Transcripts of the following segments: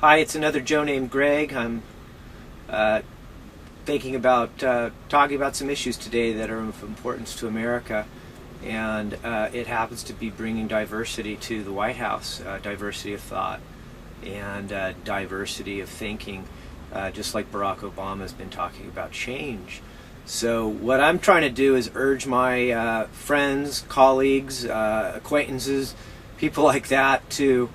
Hi, it's another Joe named Greg. I'm thinking about talking about some issues today that are of importance to America, and it happens to be bringing diversity to the White House, diversity of thought and diversity of thinking, just like Barack Obama has been talking about change. So what I'm trying to do is urge my friends, colleagues, acquaintances, people like that to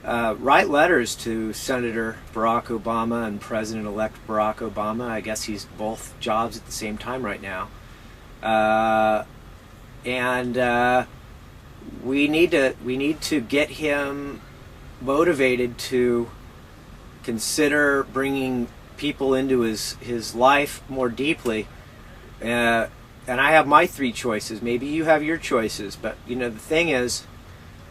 write letters to Senator Barack Obama and President-elect Barack Obama. I guess he's both jobs at the same time right now. And we need to get him motivated to consider bringing people into his life more deeply. And I have my three choices. Maybe you have your choices. But, the thing is,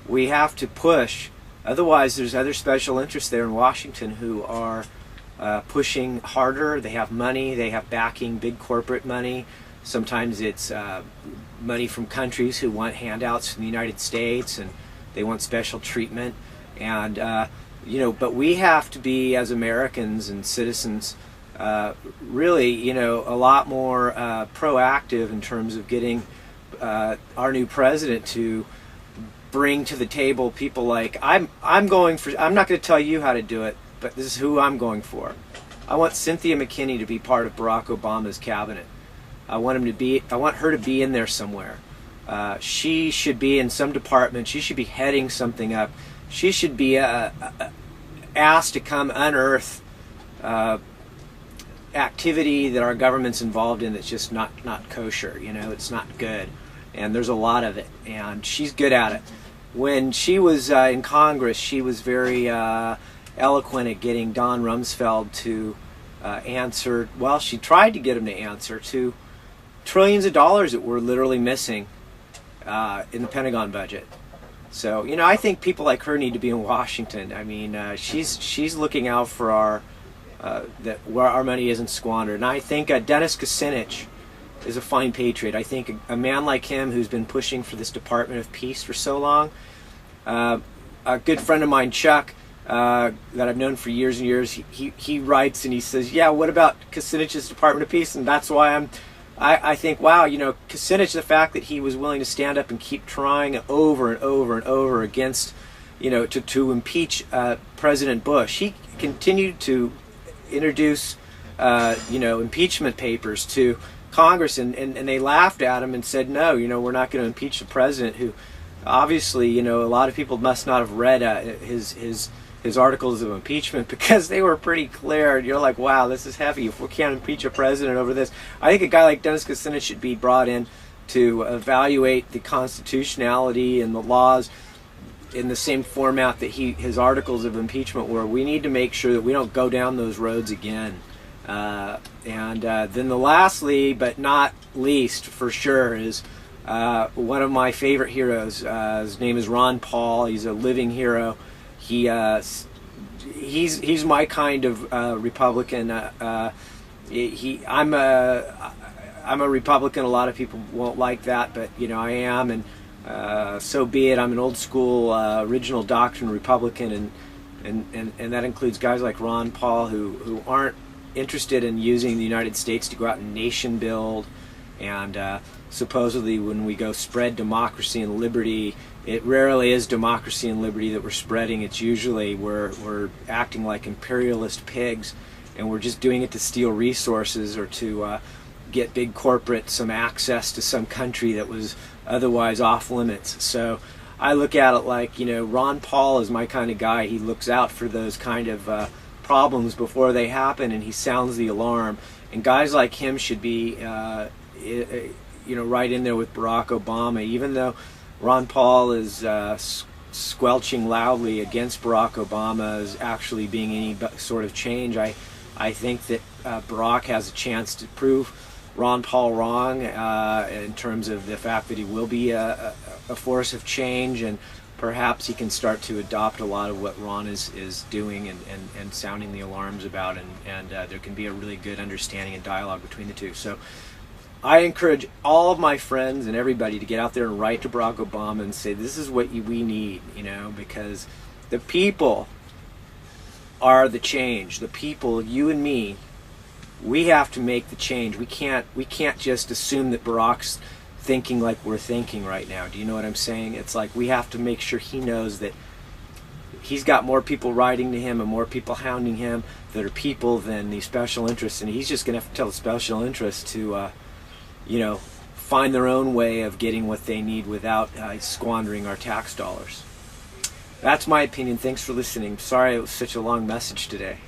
we have to push. Otherwise, there's other special interests there in Washington who are pushing harder. They have money. They have backing, big corporate money. Sometimes it's money from countries who want handouts from the United States, and they want special treatment. And, but we have to be, as Americans and citizens, really, a lot more proactive in terms of getting our new president to bring to the table people like I'm not going to tell you how to do it, but this is who I'm going for. I want Cynthia McKinney to be part of Barack Obama's cabinet. I want her to be in there somewhere. She should be in some department. She should be heading something up. She should be asked to come unearth activity that our government's involved in that's just not kosher. It's not good, and there's a lot of it, and she's good at it. When she was in Congress, she was very eloquent at getting Don Rumsfeld to answer. Well, she tried to get him to answer to trillions of dollars that were literally missing in the Pentagon budget. So, I think people like her need to be in Washington. I mean, she's looking out for our that where our money isn't squandered. And I think Dennis Kucinich is a fine patriot. I think a man like him who's been pushing for this Department of Peace for so long. A good friend of mine, Chuck, that I've known for years and years, he writes and he says, yeah, what about Kucinich's Department of Peace? And that's why I think, wow, Kucinich, the fact that he was willing to stand up and keep trying over and over and over against, to impeach President Bush. He continued to introduce, impeachment papers to Congress, and they laughed at him and said, no, we're not going to impeach the president, who obviously, a lot of people must not have read his articles of impeachment, because they were pretty clear. And you're like, wow, this is heavy. If we can't impeach a president over this, I think a guy like Dennis Kucinich should be brought in to evaluate the constitutionality and the laws in the same format that his articles of impeachment were. We need to make sure that we don't go down those roads again. And then the lastly, but not least, for sure, is one of my favorite heroes. His name is Ron Paul. He's a living hero. He's my kind of Republican. I'm a Republican. A lot of people won't like that, but I am, and so be it. I'm an old school, original doctrine Republican, and that includes guys like Ron Paul who aren't interested in using the United States to go out and nation build, and supposedly when we go spread democracy and liberty, it rarely is democracy and liberty that we're spreading. It's usually we're acting like imperialist pigs, and we're just doing it to steal resources or to get big corporate some access to some country that was otherwise off limits. So I look at it like, Ron Paul is my kind of guy. He looks out for those kind of problems before they happen, and he sounds the alarm. And guys like him should be, right in there with Barack Obama. Even though Ron Paul is squelching loudly against Barack Obama as actually being any sort of change, I think that Barack has a chance to prove Ron Paul wrong in terms of the fact that he will be a force of change, and perhaps he can start to adopt a lot of what Ron is doing and sounding the alarms about, and there can be a really good understanding and dialogue between the two. So I encourage all of my friends and everybody to get out there and write to Barack Obama and say, this is what we need, because the people are the change. The people, you and me, we have to make the change. We can't just assume that Barck's thinking like we're thinking right now. Do you know what I'm saying? It's like we have to make sure he knows that he's got more people writing to him and more people hounding him that are people than the special interests, and he's just going to have to tell the special interests to, find their own way of getting what they need without squandering our tax dollars. That's my opinion. Thanks for listening. Sorry it was such a long message today.